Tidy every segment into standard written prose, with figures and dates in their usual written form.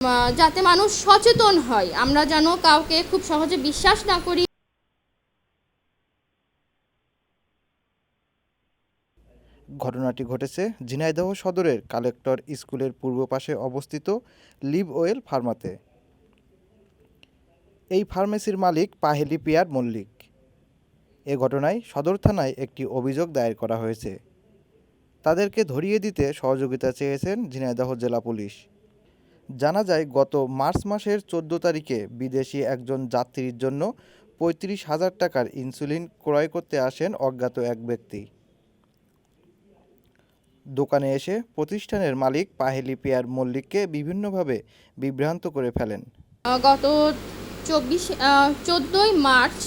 যাতে মানুষ সচেতন হয়, আমরা যেন কাউকে খুব সহজে বিশ্বাস না করি। ঘটনাটি ঘটেছে ঝিনাইদহ সদরের কালেক্টর স্কুলের পূর্ব পাশে অবস্থিত লিভ ওয়েল ফার্মাতে। এই ফার্মেসির মালিক পাহেলি পিয়ার মল্লিক। এ ঘটনায় সদর থানায় একটি অভিযোগ দায়ের করা হয়েছে। তাদেরকে ধরিয়ে দিতে সহযোগিতা চেয়েছেন ঝিনাইদহ জেলা পুলিশ। জানা যায়, গত মার্চ মাসের 14 তারিখে বিদেশি একজন যাত্রীর জন্য 35,000 টাকার ইনসুলিন ক্রয় করতে আসেন অজ্ঞাত এক ব্যক্তি। দোকানে এসে প্রতিষ্ঠানের মালিক পাহেলি পিয়ার মল্লিককে বিভিন্নভাবে বিভ্রান্ত করে ফেলেন। গত 14ই মার্চ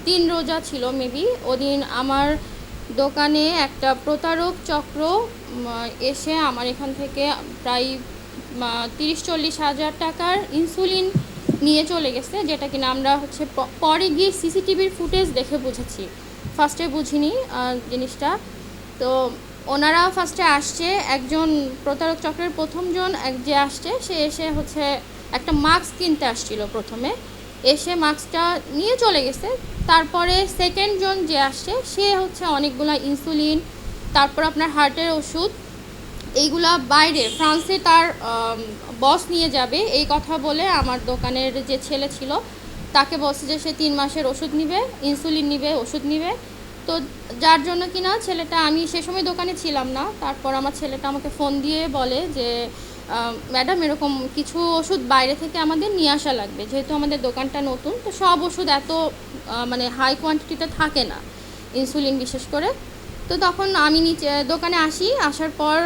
3 রোজা ছিল মেবি, ওদিন আমার দোকানে একটা প্রতারক চক্র এসে আমার এখান থেকে প্রায় 30-40 হাজার টাকার ইনসুলিন নিয়ে চলে গেছে, যেটা কিনা আমরা পরে গিয়ে সিসিটিভির ফুটেজ দেখে বুঝেছি, ফার্স্টে বুঝিনি জিনিসটা। তো ওনারা ফার্স্টে আসছে, একজন প্রতারক চক্রের প্রথমজন যে আসছে সে এসে একটা মাস্ক কিনতে আসছিল, প্রথমে এসে মাস্কটা নিয়ে চলে গেছে। তারপরে সেকেন্ড জন যে আসছে সে অনেকগুলা ইনসুলিন, তারপর আপনার হার্টের ওষুধ, এইগুলা বাইরে ফ্রান্সে তার বস নিয়ে যাবে এই কথা বলে আমার দোকানের যে ছেলে ছিল তাকে বলছে যে সে 3 মাসের ওষুধ নিবে, ইনসুলিন নিবে, ওষুধ নিবে। তো যার জন্য কিনা ছেলেটা, আমি সে সময় দোকানে ছিলাম না, তারপর আমার ছেলেটা আমাকে ফোন দিয়ে বলে যে ম্যাডাম এরকম কিছু ওষুধ বাইরে থেকে আমাদের নিয়ে আসা লাগবে, যেহেতু আমাদের দোকানটা নতুন, তো সব ওষুধ এত মানে হাই কোয়ান্টিটিতে থাকে না, ইনসুলিন বিশেষ করে। তো তখন আমি নিচে দোকানে আসার পর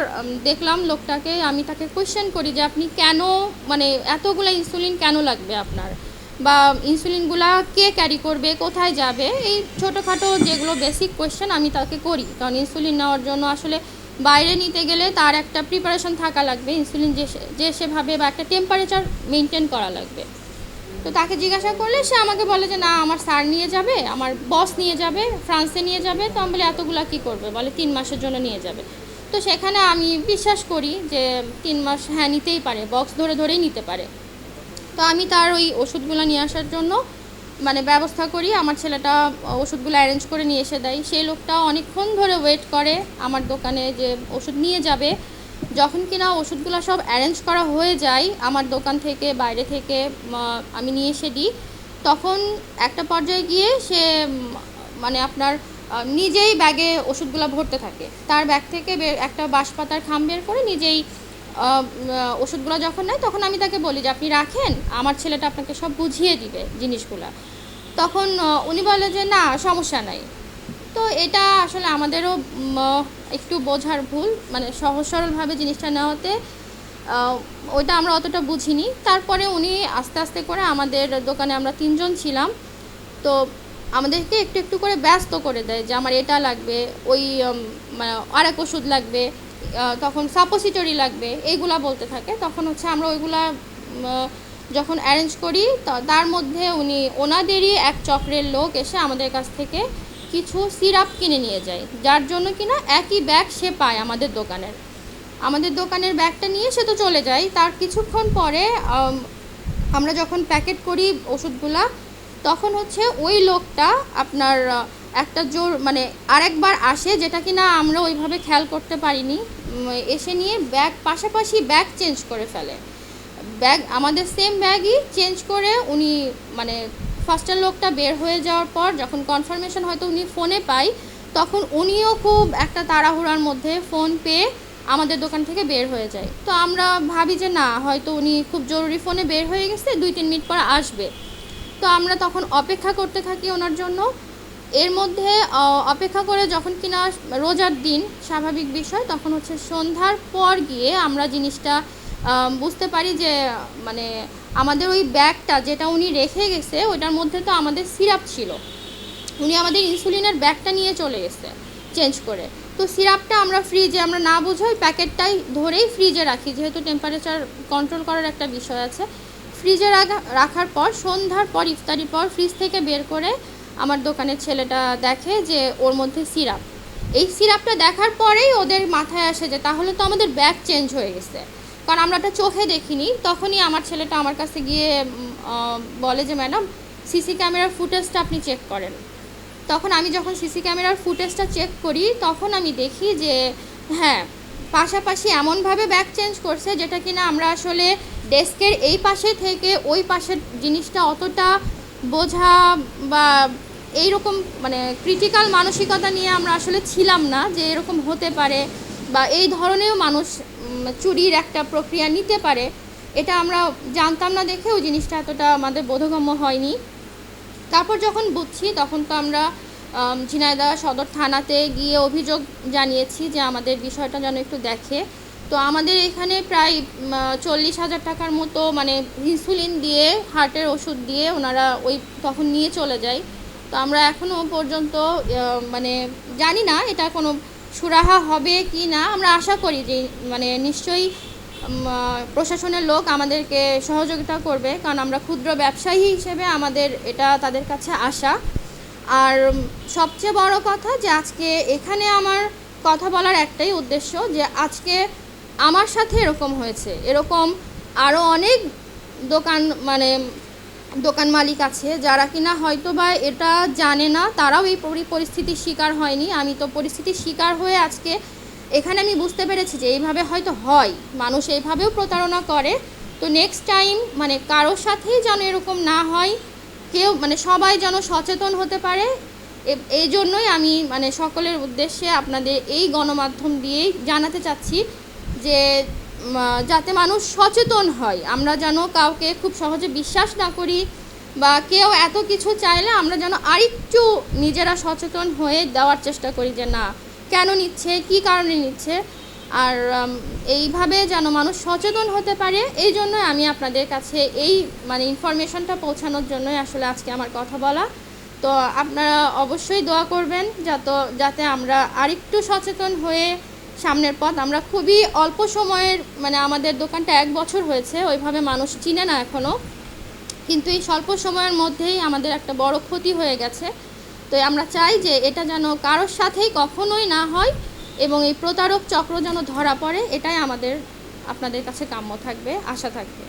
দেখলাম লোকটাকে, আমি তাকে কোয়েশ্চেন করি যে আপনি কেন, মানে এতগুলো ইনসুলিন কেন লাগবে আপনার, বা ইনসুলিনগুলা কে ক্যারি করবে, কোথায় যাবে, এই ছোটোখাটো যেগুলো বেসিক কোয়েশ্চেন আমি তাকে করি। কারণ ইনসুলিন নেওয়ার জন্য আসলে বাইরে নিতে গেলে তার একটা প্রিপারেশন থাকা লাগবে, ইনসুলিন যে সেভাবে বা একটা টেম্পারেচার মেনটেন করা লাগবে। তো তাকে জিজ্ঞাসা করলে সে আমাকে বলে যে না, আমার স্যার নিয়ে যাবে, আমার বস নিয়ে যাবে, ফ্রান্সে নিয়ে যাবে। তো আমি বলি এতগুলা কী করবে, বলে 3 মাসের জন্য নিয়ে যাবে। তো সেখানে আমি বিশ্বাস করি যে 3 মাস হ্যাঁ নিতেই পারে, বক্স ধরে ধরেই নিতে পারে। তো আমি তার ওই ওষুধগুলো নিয়ে আসার জন্য মানে ব্যবস্থা করি, আমার ছেলেটা ওষুধগুলো অ্যারেঞ্জ করে নিয়ে এসে দেয়। সেই লোকটা অনেকক্ষণ ধরে ওয়েট করে আমার দোকানে যে ওষুধ নিয়ে যাবে। যখন কিনা ওষুধগুলো সব অ্যারেঞ্জ করা হয়ে যায় আমার দোকান থেকে, বাইরে থেকে আমি নিয়ে এসে দিই, তখন একটা পর্যায়ে গিয়ে সে মানে আপনার নিজেই ব্যাগে ওষুধগুলো ভরতে থাকে। তার ব্যাগ থেকে একটা বাঁশপাতার খাম বের করে নিজেই ওষুধগুলো যখন নেয়, তখন আমি তাকে বলি যে আপনি রাখেন, আমার ছেলেটা আপনাকে সব বুঝিয়ে দিবে জিনিসগুলো। তখন উনি বলে যে না, সমস্যা নাই। তো এটা আসলে আমাদেরও একটু বোঝার ভুল, মানে সহজ সরলভাবে জিনিসটা নেওয়াতে ওইটা আমরা অতটা বুঝিনি। তারপরে উনি আস্তে আস্তে করে, আমাদের দোকানে আমরা 3 জন ছিলাম, তো আমাদেরকে একটু একটু করে ব্যস্ত করে দেয় যে আমার এটা লাগবে, ওই মানে আরেক ওষুধ লাগবে, তখন সাপোসিটরি লাগবে, এইগুলা বলতে থাকে। তখন আমরা ওইগুলা যখন অ্যারেঞ্জ করি, তার মধ্যে ওনাদেরই এক চক্রের লোক এসে আমাদের কাছ থেকে কিছু সিরাপ কিনে নিয়ে যায়, যার জন্য কিনা একই ব্যাগ সে পায় আমাদের দোকানের ব্যাগটা নিয়ে সে তো চলে যায়। তার কিছুক্ষণ পরে আমরা যখন প্যাকেট করি ওষুধগুলা, তখন ওই লোকটা আপনার একটা মানে আরেকবার আসে, যেটা কিনা আমরা ওইভাবে খেয়াল করতে পারিনি, এসে নিয়ে পাশাপাশি ব্যাগ চেঞ্জ করে ফেলে। ব্যাগ আমাদের সেম ব্যাগই চেঞ্জ করে উনি, মানে ফার্স্টের লোকটা বের হয়ে যাওয়ার পর যখন কনফার্মেশন হয়তো উনি ফোনে পায়, তখন উনিও খুব একটা তাড়াহুড়ার মধ্যে ফোন পেয়ে আমাদের দোকান থেকে বের হয়ে যায়। তো আমরা ভাবি যে না, হয়তো উনি খুব জরুরি ফোনে বের হয়ে গেছে, 2-3 মিনিট পর আসবে। তো আমরা তখন অপেক্ষা করতে থাকি ওনার জন্য। এর মধ্যে অপেক্ষা করে যখন কিনা রোজার দিন, স্বাভাবিক বিষয়, তখন সন্ধ্যার পর গিয়ে আমরা জিনিসটা বুঝতে পারি যে মানে আমাদের ওই ব্যাগটা যেটা উনি রেখে গেছে, ওইটার মধ্যে তো আমাদের সিরাপ ছিল। উনি আমাদের ইনসুলিনের ব্যাগটা নিয়ে চলে গেছে চেঞ্জ করে। তো সিরাপটা আমরা ফ্রিজে, আমরা না বুঝে ওই প্যাকেটটাই ধরেই ফ্রিজে রাখি, যেহেতু টেম্পারেচার কন্ট্রোল করার একটা বিষয় আছে। ফ্রিজে রাখার পর সন্ধ্যার পর, ইফতারির পর ফ্রিজ থেকে বের করে আমার দোকানের ছেলেটা দেখে যে ওর মধ্যে সিরাপ। এই সিরাপটা দেখার পরেই ওদের মাথায় আসে যে তাহলে তো আমাদের ব্যাগ চেঞ্জ হয়ে গেছে। কারণ আমরা এটা চোখে দেখিনি। তখনই আমার ছেলেটা আমার কাছে গিয়ে বলে যে ম্যাডাম সিসি ক্যামেরার ফুটেজটা আপনি চেক করেন। তখন আমি যখন সিসি ক্যামেরার ফুটেজটা চেক করি তখন আমি দেখি যে হ্যাঁ, পাশাপাশি এমনভাবে ব্যাক চেঞ্জ করছে যেটা কিনা আমরা আসলে ডেস্কের এই পাশে থেকে ওই পাশের জিনিসটা অতটা বোঝা বা এইরকম মানে ক্রিটিক্যাল মানসিকতা নিয়ে আমরা আসলে ছিলাম না যে এরকম হতে পারে বা এই ধরনেরও মানুষ চুরির একটা প্রক্রিয়া নিতে পারে। এটা আমরা জানতাম না দেখে ওই জিনিসটা এতটা আমাদের বোধগম্য হয়নি। তারপর যখন বুঝছি তখন তো আমরা ঝিনাইদহ সদর থানাতে গিয়ে অভিযোগ জানিয়েছি যে আমাদের বিষয়টা যেন একটু দেখে। তো আমাদের এখানে প্রায় 40,000 টাকার মতো মানে ইনসুলিন দিয়ে হার্টের ওষুধ দিয়ে ওনারা ওই তখন নিয়ে চলে যায়। তো আমরা এখনও পর্যন্ত মানে জানি না এটা কোনো সুরাহা হবে কি না। আমরা আশা করি যে মানে নিশ্চয়ই প্রশাসনের লোক আমাদেরকে সহযোগিতা করবে, কারণ আমরা ক্ষুদ্র ব্যবসায়ী হিসেবে আমাদের এটা তাদের কাছে আশা। আর সবচেয়ে বড় কথা যে আজকে এখানে আমার কথা বলার একটাই উদ্দেশ্য যে আজকে আমার সাথে এরকম হয়েছে, এরকম আরও অনেক দোকান মালিক আছে যারা কিনা হয়তো বা এটা জানে না, তারাও এই পরিস্থিতির শিকার হয়নি। আমি তো পরিস্থিতির শিকার হয়ে আজকে এখানে আমি বুঝতে পেরেছি যে এইভাবে হয়তো হয়, মানুষ এইভাবেও প্রতারণা করে। তো নেক্সট টাইম মানে কারোর সাথেই যেন এরকম না হয়, কেউ মানে সবাই যেন সচেতন হতে পারে। এই জন্যই আমি মানে সকলের উদ্দেশ্যে আপনাদের এই গণমাধ্যম দিয়েই জানাতে চাচ্ছি যে যাতে মানুষ সচেতন হয়, আমরা যেন কাউকে খুব সহজে বিশ্বাস না করি বা কেউ এত কিছু চাইলে আমরা যেন আরেকটু নিজেরা সচেতন হয়ে দেওয়ার চেষ্টা করি যে না কেন নিচ্ছে, কী কারণে নিচ্ছে। আর এইভাবে যেন মানুষ সচেতন হতে পারে, এই জন্য আমি আপনাদের কাছে এই মানে ইনফরমেশনটা পৌঁছানোর জন্যই আসলে আজকে আমার কথা বলা। তো আপনারা অবশ্যই দোয়া করবেন যাতে আমরা আরেকটু সচেতন হয়ে সামনের পথ। আমরা খুবই অল্প সময়ের মানে আমাদের দোকানটা 1 বছর হয়েছে, ওইভাবে মানুষ চিনে না এখনও, কিন্তু এই স্বল্প সময়ের মধ্যেই আমাদের একটা বড় ক্ষতি হয়ে গেছে। তো আমরা চাই যে এটা যেন কারোর সাথেই কখনোই না হয় এবং এই প্রতারক চক্র যেন ধরা পড়ে, এটাই আমাদের আপনাদের কাছে কাম্য থাকবে, আশা থাকবে।